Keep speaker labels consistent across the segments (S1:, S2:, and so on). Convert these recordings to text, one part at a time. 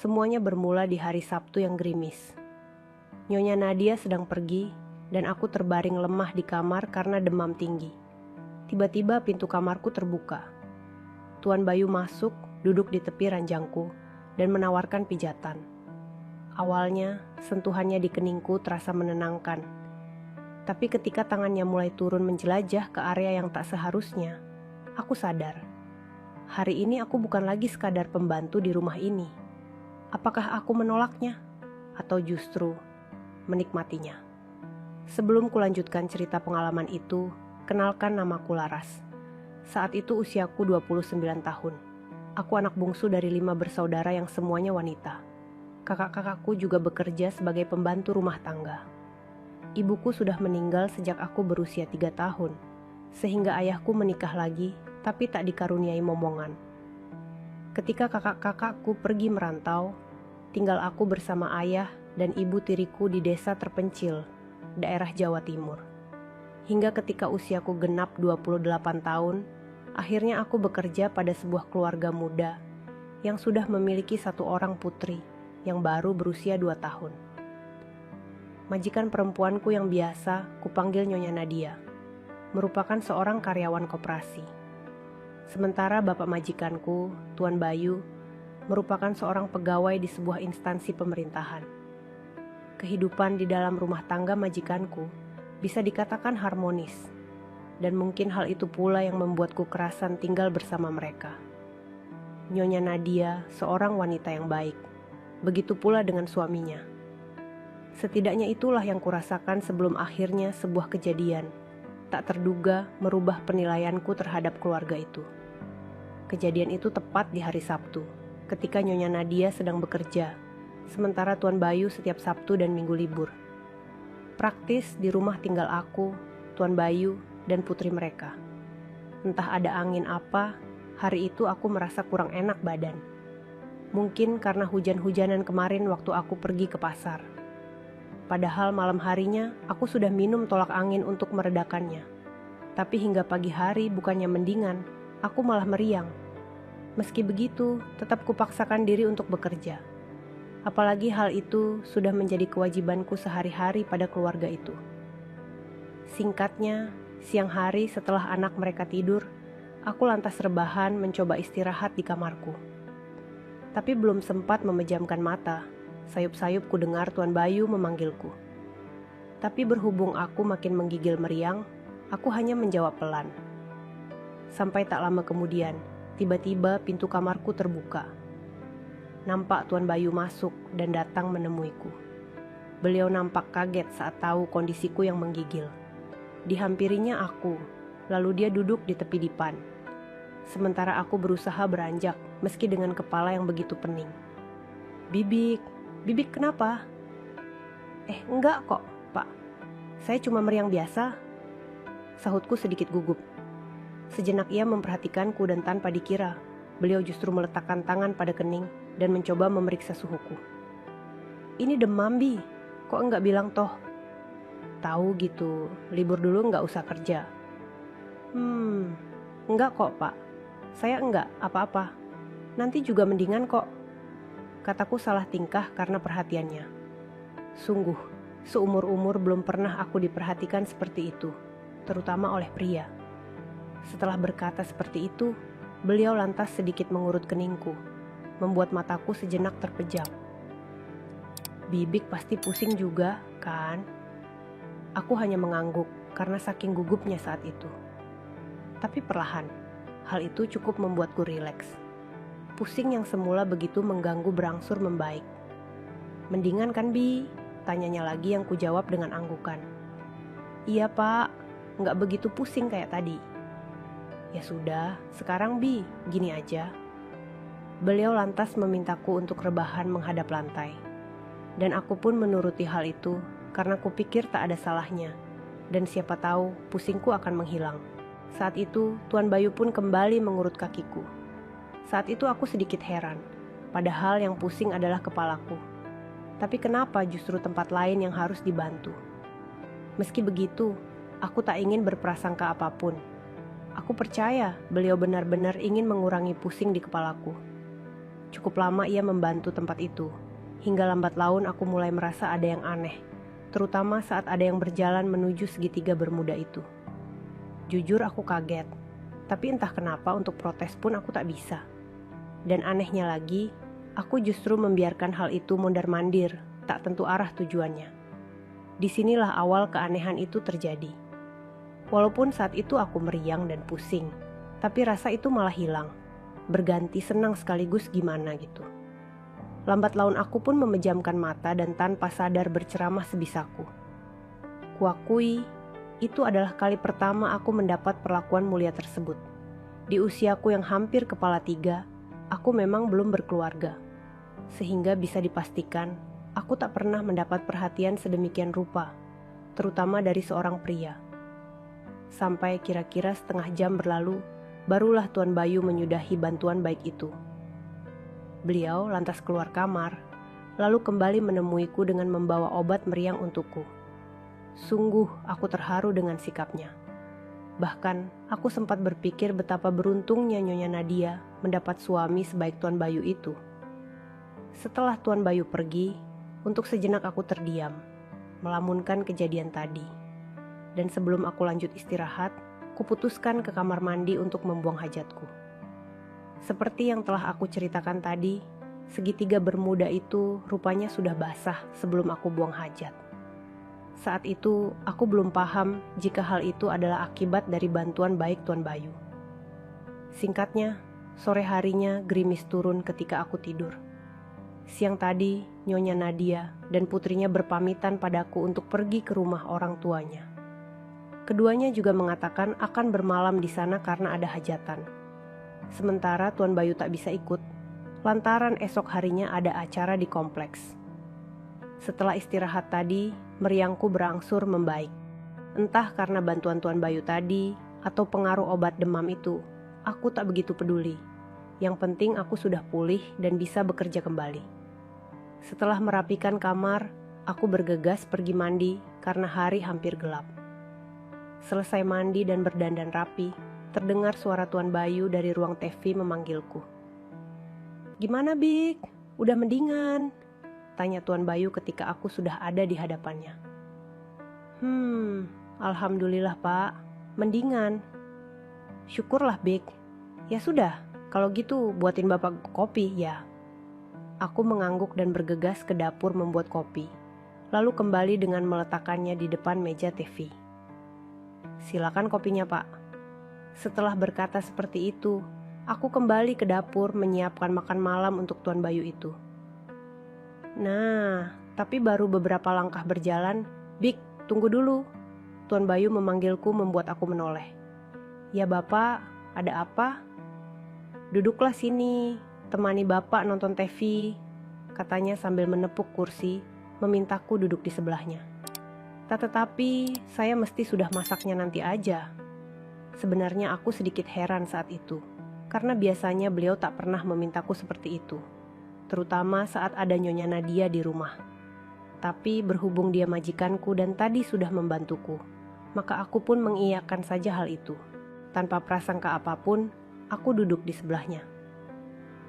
S1: Semuanya bermula di hari Sabtu yang gerimis. Nyonya Nadia sedang pergi dan aku terbaring lemah di kamar karena demam tinggi. Tiba-tiba pintu kamarku terbuka. Tuan Bayu masuk, duduk di tepi ranjangku, dan menawarkan pijatan. Awalnya, sentuhannya di keningku terasa menenangkan. Tapi ketika tangannya mulai turun menjelajah ke area yang tak seharusnya, aku sadar. Hari ini aku bukan lagi sekadar pembantu di rumah ini. Apakah aku menolaknya? Atau justru menikmatinya? Sebelum kulanjutkan cerita pengalaman itu, kenalkan namaku Laras. Saat itu usiaku 29 tahun. Aku anak bungsu dari 5 bersaudara yang semuanya wanita. Kakak-kakakku juga bekerja sebagai pembantu rumah tangga. Ibuku sudah meninggal sejak aku berusia 3 tahun, sehingga ayahku menikah lagi, tapi tak dikaruniai momongan. Ketika kakak-kakakku pergi merantau, tinggal aku bersama ayah dan ibu tiriku di desa terpencil, daerah Jawa Timur. Hingga ketika usiaku genap 28 tahun, akhirnya aku bekerja pada sebuah keluarga muda yang sudah memiliki 1 orang putri yang baru berusia 2 tahun. Majikan perempuanku yang biasa kupanggil Nyonya Nadia, merupakan seorang karyawan koperasi. Sementara bapak majikanku, Tuan Bayu, merupakan seorang pegawai di sebuah instansi pemerintahan. Kehidupan di dalam rumah tangga majikanku bisa dikatakan harmonis, dan mungkin hal itu pula yang membuatku kerasan tinggal bersama mereka. Nyonya Nadia seorang wanita yang baik, begitu pula dengan suaminya. Setidaknya itulah yang kurasakan sebelum akhirnya sebuah kejadian tak terduga merubah penilaianku terhadap keluarga itu. Kejadian itu tepat di hari Sabtu, ketika Nyonya Nadia sedang bekerja, sementara Tuan Bayu setiap Sabtu dan Minggu libur. Praktis di rumah tinggal aku, Tuan Bayu, dan putri mereka. Entah ada angin apa, hari itu aku merasa kurang enak badan. Mungkin karena hujan-hujanan kemarin waktu aku pergi ke pasar. Padahal malam harinya aku sudah minum tolak angin untuk meredakannya. Tapi hingga pagi hari bukannya mendingan, aku malah meriang. Meski begitu, tetap kupaksakan diri untuk bekerja. Apalagi hal itu sudah menjadi kewajibanku sehari-hari pada keluarga itu. Singkatnya, siang hari setelah anak mereka tidur, aku lantas rebahan mencoba istirahat di kamarku. Tapi belum sempat memejamkan mata, sayup-sayup ku dengar Tuan Bayu memanggilku. Tapi berhubung aku makin menggigil meriang, aku hanya menjawab pelan. Sampai tak lama kemudian, tiba-tiba pintu kamarku terbuka. Nampak Tuan Bayu masuk dan datang menemuiku. Beliau nampak kaget saat tahu kondisiku yang menggigil. Dihampirinya aku, lalu dia duduk di tepi dipan. Sementara aku berusaha beranjak, meski dengan kepala yang begitu pening. Bibik kenapa? Enggak kok, Pak. Saya cuma meriang biasa. Sahutku sedikit gugup. Sejenak ia memperhatikanku dan tanpa dikira, beliau justru meletakkan tangan pada kening dan mencoba memeriksa suhuku. Ini demam, Bi. Kok enggak bilang toh? Tahu gitu, libur dulu enggak usah kerja. Enggak kok, Pak. Saya enggak apa-apa. Nanti juga mendingan kok. Kataku salah tingkah karena perhatiannya. Sungguh, seumur-umur belum pernah aku diperhatikan seperti itu, terutama oleh pria. Setelah berkata seperti itu, beliau lantas sedikit mengurut keningku, membuat mataku sejenak terpejam. Bibik pasti pusing juga, kan? Aku hanya mengangguk karena saking gugupnya saat itu. Tapi perlahan, hal itu cukup membuatku rileks. Pusing yang semula begitu mengganggu berangsur membaik. Mendingan kan, Bi? Tanyanya lagi yang kujawab dengan anggukan. Iya, Pak. Nggak begitu pusing kayak tadi. Ya sudah, sekarang Bi, gini aja. Beliau lantas memintaku untuk rebahan menghadap lantai. Dan aku pun menuruti hal itu karena kupikir tak ada salahnya. Dan siapa tahu pusingku akan menghilang. Saat itu, Tuan Bayu pun kembali mengurut kakiku. Saat itu aku sedikit heran, padahal yang pusing adalah kepalaku. Tapi kenapa justru tempat lain yang harus dibantu? Meski begitu, aku tak ingin berprasangka apapun. Aku percaya beliau benar-benar ingin mengurangi pusing di kepalaku. Cukup lama ia membantu tempat itu, hingga lambat laun aku mulai merasa ada yang aneh, terutama saat ada yang berjalan menuju segitiga bermuda itu. Jujur aku kaget, tapi entah kenapa untuk protes pun aku tak bisa. Dan anehnya lagi, aku justru membiarkan hal itu mondar-mandir, tak tentu arah tujuannya. Disinilah awal keanehan itu terjadi. Walaupun saat itu aku meriang dan pusing, tapi rasa itu malah hilang. Berganti senang sekaligus gimana gitu. Lambat laun aku pun memejamkan mata dan tanpa sadar berceramah sebisaku. Kuakui, itu adalah kali pertama aku mendapat perlakuan mulia tersebut. Di usiaku yang hampir kepala 3, aku memang belum berkeluarga. Sehingga bisa dipastikan, aku tak pernah mendapat perhatian sedemikian rupa, terutama dari seorang pria. Sampai kira-kira setengah jam berlalu, barulah Tuan Bayu menyudahi bantuan baik itu. Beliau lantas keluar kamar, lalu kembali menemuiku dengan membawa obat meriang untukku. Sungguh aku terharu dengan sikapnya. Bahkan aku sempat berpikir betapa beruntungnya Nyonya Nadia mendapat suami sebaik Tuan Bayu itu. Setelah Tuan Bayu pergi, untuk sejenak aku terdiam, melamunkan kejadian tadi. Dan sebelum aku lanjut istirahat, kuputuskan ke kamar mandi untuk membuang hajatku. Seperti yang telah aku ceritakan tadi, segitiga bermuda itu rupanya sudah basah sebelum aku buang hajat. Saat itu, aku belum paham jika hal itu adalah akibat dari bantuan baik Tuan Bayu. Singkatnya, sore harinya gerimis turun ketika aku tidur. Siang tadi, Nyonya Nadia dan putrinya berpamitan padaku untuk pergi ke rumah orang tuanya. Keduanya juga mengatakan akan bermalam di sana karena ada hajatan. Sementara Tuan Bayu tak bisa ikut, lantaran esok harinya ada acara di kompleks. Setelah istirahat tadi, meriangku berangsur membaik. Entah karena bantuan Tuan Bayu tadi atau pengaruh obat demam itu, aku tak begitu peduli. Yang penting aku sudah pulih dan bisa bekerja kembali. Setelah merapikan kamar, aku bergegas pergi mandi karena hari hampir gelap. Selesai mandi dan berdandan rapi, terdengar suara Tuan Bayu dari ruang TV memanggilku. "Gimana, Bik? Udah mendingan?" tanya Tuan Bayu ketika aku sudah ada di hadapannya. Alhamdulillah Pak, mendingan." "Syukurlah Bik. Ya sudah, kalau gitu buatin Bapak kopi ya." Aku mengangguk dan bergegas ke dapur membuat kopi, lalu kembali dengan meletakkannya di depan meja TV. "Silakan kopinya Pak." Setelah berkata seperti itu, aku kembali ke dapur menyiapkan makan malam untuk Tuan Bayu itu. Nah, tapi baru beberapa langkah berjalan, "Bik, tunggu dulu." Tuan Bayu memanggilku membuat aku menoleh. "Ya Bapak, ada apa?" "Duduklah sini, temani Bapak nonton TV," katanya sambil menepuk kursi, memintaku duduk di sebelahnya. Tetapi saya mesti sudah masaknya nanti aja. Sebenarnya aku sedikit heran saat itu, karena biasanya beliau tak pernah memintaku seperti itu, terutama saat ada Nyonya Nadia di rumah. Tapi berhubung dia majikanku dan tadi sudah membantuku, maka aku pun mengiyakan saja hal itu. Tanpa prasangka apapun, aku duduk di sebelahnya.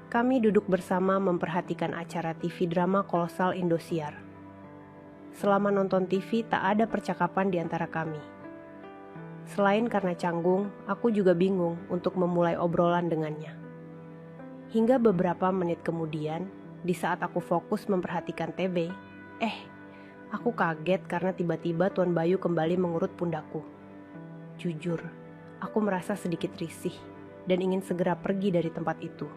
S1: Kami duduk bersama memperhatikan acara TV drama kolosal Indosiar. Selama nonton TV tak ada percakapan di antara kami. Selain karena canggung, aku juga bingung untuk memulai obrolan dengannya. Hingga beberapa menit kemudian, di saat aku fokus memperhatikan TV, aku kaget karena tiba-tiba Tuan Bayu kembali mengurut pundakku. Jujur, aku merasa sedikit risih dan ingin segera pergi dari tempat itu.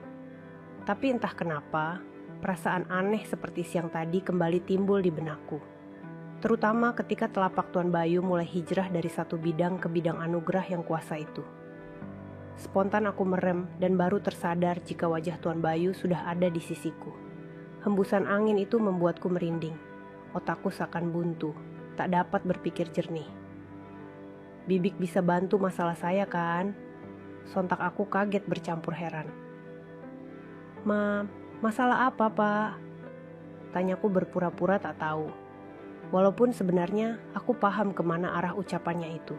S1: Tapi entah kenapa, perasaan aneh seperti siang tadi kembali timbul di benakku. Terutama ketika telapak Tuan Bayu mulai hijrah dari satu bidang ke bidang anugerah yang kuasa itu. Spontan aku merem dan baru tersadar jika wajah Tuan Bayu sudah ada di sisiku. Hembusan angin itu membuatku merinding. Otakku seakan buntu, tak dapat berpikir jernih. "Bibik bisa bantu masalah saya kan?" Sontak aku kaget bercampur heran. Masalah apa Pak?" Tanyaku berpura-pura tak tahu. Walaupun sebenarnya aku paham kemana arah ucapannya itu.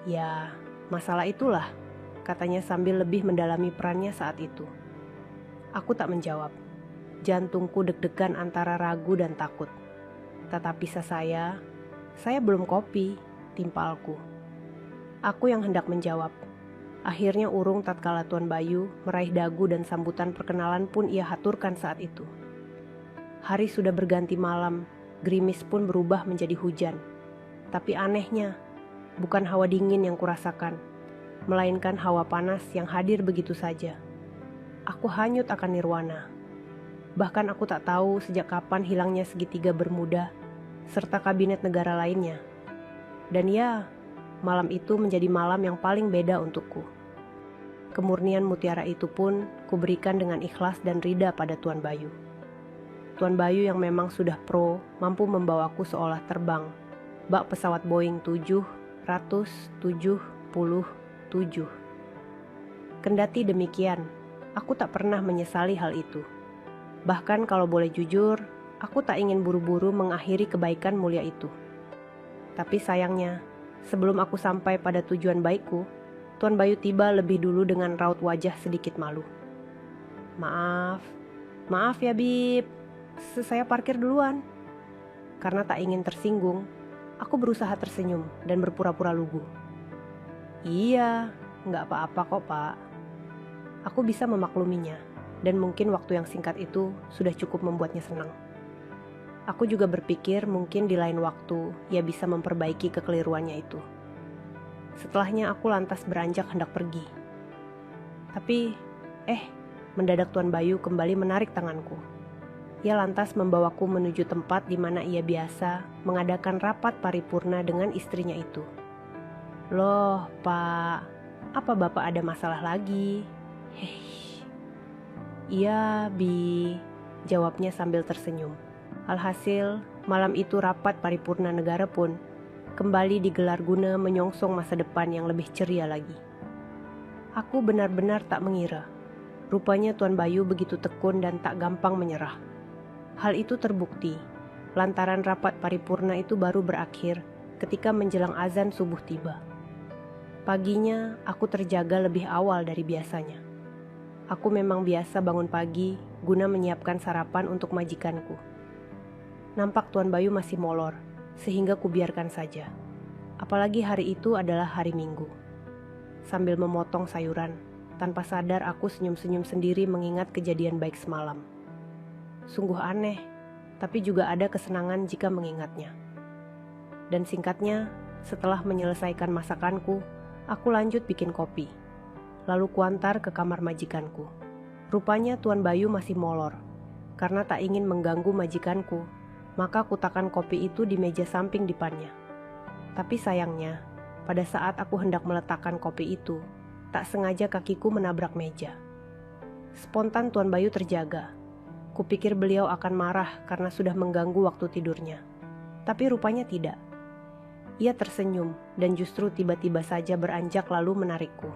S1: "Ya, masalah itulah," katanya sambil lebih mendalami perannya saat itu. Aku tak menjawab. Jantungku deg-degan antara ragu dan takut. Tetapi saya belum kopi, timpalku. Aku yang hendak menjawab. Akhirnya urung tatkala Tuan Bayu meraih dagu dan sambutan perkenalan pun ia haturkan saat itu. Hari sudah berganti malam, gerimis pun berubah menjadi hujan. Tapi anehnya, bukan hawa dingin yang kurasakan, melainkan hawa panas yang hadir begitu saja. Aku hanyut akan nirwana. Bahkan aku tak tahu sejak kapan hilangnya segitiga Bermuda, serta kabinet negara lainnya. Dan ya, malam itu menjadi malam yang paling beda untukku. Kemurnian mutiara itu pun kuberikan dengan ikhlas dan rida pada Tuan Bayu. Tuan Bayu yang memang sudah pro mampu membawaku seolah terbang bak pesawat Boeing 777. Kendati demikian, aku tak pernah menyesali hal itu. Bahkan kalau boleh jujur, aku tak ingin buru-buru mengakhiri kebaikan mulia itu. Tapi sayangnya, sebelum aku sampai pada tujuan baikku, Tuan Bayu tiba lebih dulu dengan raut wajah sedikit malu. Maaf ya Bib, saya parkir duluan. Karena tak ingin tersinggung, aku berusaha tersenyum dan berpura-pura lugu. Iya, nggak apa-apa kok Pak. Aku bisa memakluminya, dan mungkin waktu yang singkat itu sudah cukup membuatnya senang. Aku juga berpikir mungkin di lain waktu ia bisa memperbaiki kekeliruannya itu. Setelahnya aku lantas beranjak hendak pergi. Tapi, mendadak Tuan Bayu kembali menarik tanganku. Ia lantas membawaku menuju tempat di mana ia biasa mengadakan rapat paripurna dengan istrinya itu. Loh, Pak, apa Bapak ada masalah lagi? Iya, Bi, jawabnya sambil tersenyum. Alhasil, malam itu rapat paripurna negara pun kembali digelar guna menyongsong masa depan yang lebih ceria lagi. Aku benar-benar tak mengira. Rupanya Tuan Bayu begitu tekun dan tak gampang menyerah. Hal itu terbukti, lantaran rapat paripurna itu baru berakhir ketika menjelang azan subuh tiba. Paginya, aku terjaga lebih awal dari biasanya. Aku memang biasa bangun pagi guna menyiapkan sarapan untuk majikanku. Nampak Tuan Bayu masih molor, sehingga kubiarkan saja. Apalagi hari itu adalah hari Minggu. Sambil memotong sayuran, tanpa sadar aku senyum-senyum sendiri mengingat kejadian baik semalam. Sungguh aneh, tapi juga ada kesenangan jika mengingatnya. Dan singkatnya, setelah menyelesaikan masakanku, aku lanjut bikin kopi. Lalu kuantar ke kamar majikanku. Rupanya Tuan Bayu masih molor. Karena tak ingin mengganggu majikanku, maka kutakan kopi itu di meja samping depannya. Tapi sayangnya, pada saat aku hendak meletakkan kopi itu, tak sengaja kakiku menabrak meja. Spontan Tuan Bayu terjaga. Kupikir beliau akan marah karena sudah mengganggu waktu tidurnya. Tapi rupanya tidak. Ia tersenyum dan justru tiba-tiba saja beranjak lalu menarikku.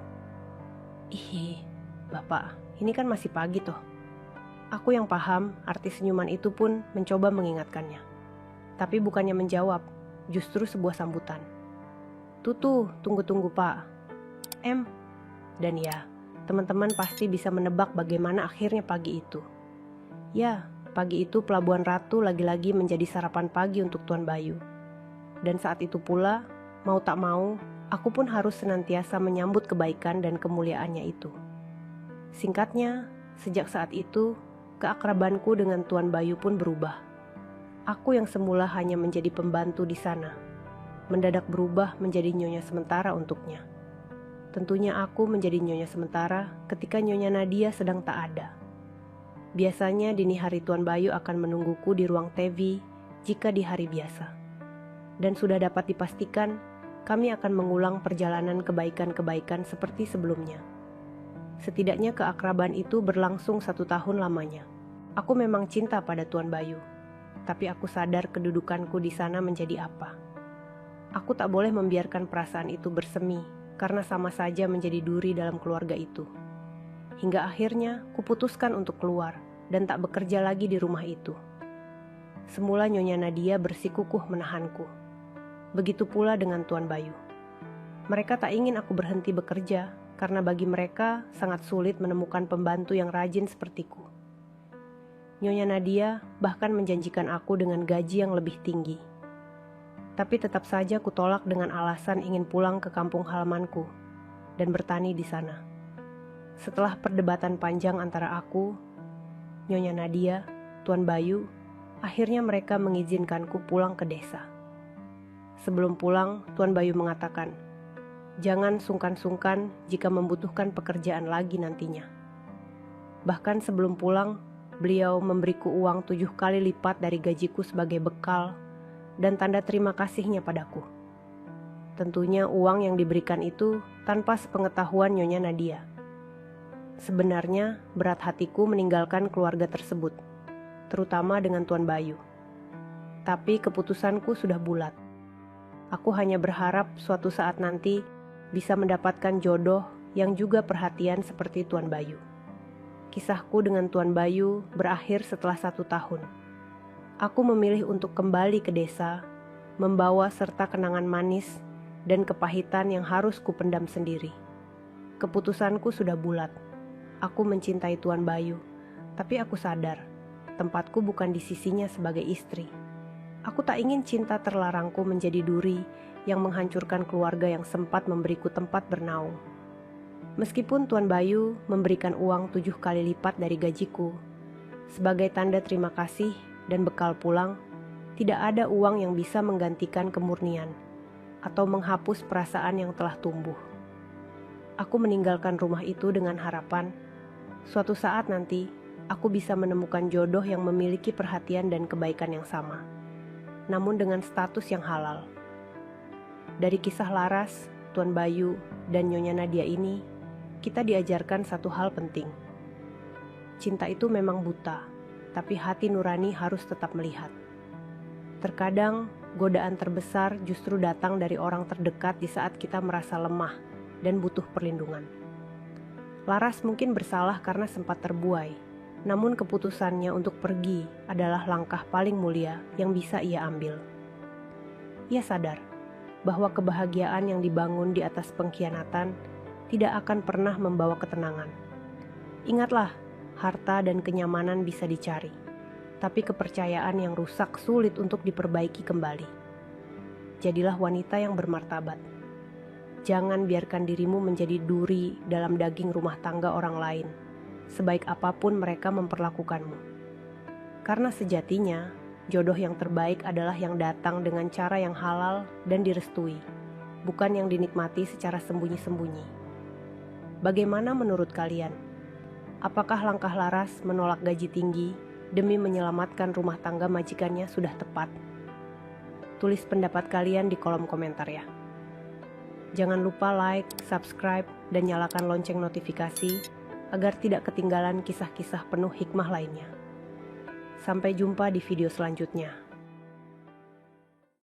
S1: Ih, Bapak, ini kan masih pagi toh. Aku yang paham arti senyuman itu pun mencoba mengingatkannya. Tapi bukannya menjawab, justru sebuah sambutan. Tuh, tunggu Pak. Dan ya, teman-teman pasti bisa menebak bagaimana akhirnya pagi itu. Ya, pagi itu Pelabuhan Ratu lagi-lagi menjadi sarapan pagi untuk Tuan Bayu. Dan saat itu pula, mau tak mau, aku pun harus senantiasa menyambut kebaikan dan kemuliaannya itu. Singkatnya, sejak saat itu, keakrabanku dengan Tuan Bayu pun berubah. Aku yang semula hanya menjadi pembantu di sana, mendadak berubah menjadi nyonya sementara untuknya. Tentunya aku menjadi nyonya sementara ketika Nyonya Nadia sedang tak ada. Biasanya dini hari Tuan Bayu akan menungguku di ruang TV jika di hari biasa. Dan sudah dapat dipastikan, kami akan mengulang perjalanan kebaikan-kebaikan seperti sebelumnya. Setidaknya keakraban itu berlangsung 1 tahun lamanya. Aku memang cinta pada Tuan Bayu, tapi aku sadar kedudukanku di sana menjadi apa. Aku tak boleh membiarkan perasaan itu bersemi, karena sama saja menjadi duri dalam keluarga itu. Hingga akhirnya kuputuskan untuk keluar dan tak bekerja lagi di rumah itu. Semula Nyonya Nadia bersikukuh menahanku. Begitu pula dengan Tuan Bayu. Mereka tak ingin aku berhenti bekerja karena bagi mereka sangat sulit menemukan pembantu yang rajin sepertiku. Nyonya Nadia bahkan menjanjikan aku dengan gaji yang lebih tinggi. Tapi tetap saja kutolak dengan alasan ingin pulang ke kampung halamanku dan bertani di sana. Setelah perdebatan panjang antara aku, Nyonya Nadia, Tuan Bayu, akhirnya mereka mengizinkanku pulang ke desa. Sebelum pulang, Tuan Bayu mengatakan, "Jangan sungkan-sungkan jika membutuhkan pekerjaan lagi nantinya." Bahkan sebelum pulang, beliau memberiku uang 7 kali lipat dari gajiku sebagai bekal dan tanda terima kasihnya padaku. Tentunya uang yang diberikan itu tanpa sepengetahuan Nyonya Nadia. Sebenarnya berat hatiku meninggalkan keluarga tersebut, terutama dengan Tuan Bayu. Tapi keputusanku sudah bulat. Aku hanya berharap suatu saat nanti bisa mendapatkan jodoh yang juga perhatian seperti Tuan Bayu. Kisahku dengan Tuan Bayu berakhir setelah 1 tahun. Aku memilih untuk kembali ke desa, membawa serta kenangan manis dan kepahitan yang harus kupendam sendiri. Keputusanku sudah bulat. Aku mencintai Tuan Bayu, tapi aku sadar tempatku bukan di sisinya sebagai istri. Aku tak ingin cinta terlarangku menjadi duri yang menghancurkan keluarga yang sempat memberiku tempat bernaung. Meskipun Tuan Bayu memberikan uang 7 kali lipat dari gajiku, sebagai tanda terima kasih dan bekal pulang, tidak ada uang yang bisa menggantikan kemurnian atau menghapus perasaan yang telah tumbuh. Aku meninggalkan rumah itu dengan harapan, suatu saat nanti aku bisa menemukan jodoh yang memiliki perhatian dan kebaikan yang sama, namun dengan status yang halal. Dari kisah Laras, Tuan Bayu, dan Nyonya Nadia ini, kita diajarkan satu hal penting. Cinta itu memang buta, tapi hati nurani harus tetap melihat. Terkadang, godaan terbesar justru datang dari orang terdekat di saat kita merasa lemah dan butuh perlindungan. Laras mungkin bersalah karena sempat terbuai, namun keputusannya untuk pergi adalah langkah paling mulia yang bisa ia ambil. Ia sadar bahwa kebahagiaan yang dibangun di atas pengkhianatan tidak akan pernah membawa ketenangan. Ingatlah, harta dan kenyamanan bisa dicari, tapi kepercayaan yang rusak sulit untuk diperbaiki kembali. Jadilah wanita yang bermartabat. Jangan biarkan dirimu menjadi duri dalam daging rumah tangga orang lain, sebaik apapun mereka memperlakukanmu. Karena sejatinya, jodoh yang terbaik adalah yang datang dengan cara yang halal dan direstui, bukan yang dinikmati secara sembunyi-sembunyi. Bagaimana menurut kalian? Apakah langkah Laras menolak gaji tinggi demi menyelamatkan rumah tangga majikannya sudah tepat? Tulis pendapat kalian di kolom komentar ya. Jangan lupa like, subscribe, dan nyalakan lonceng notifikasi agar tidak ketinggalan kisah-kisah penuh hikmah lainnya. Sampai jumpa di video selanjutnya.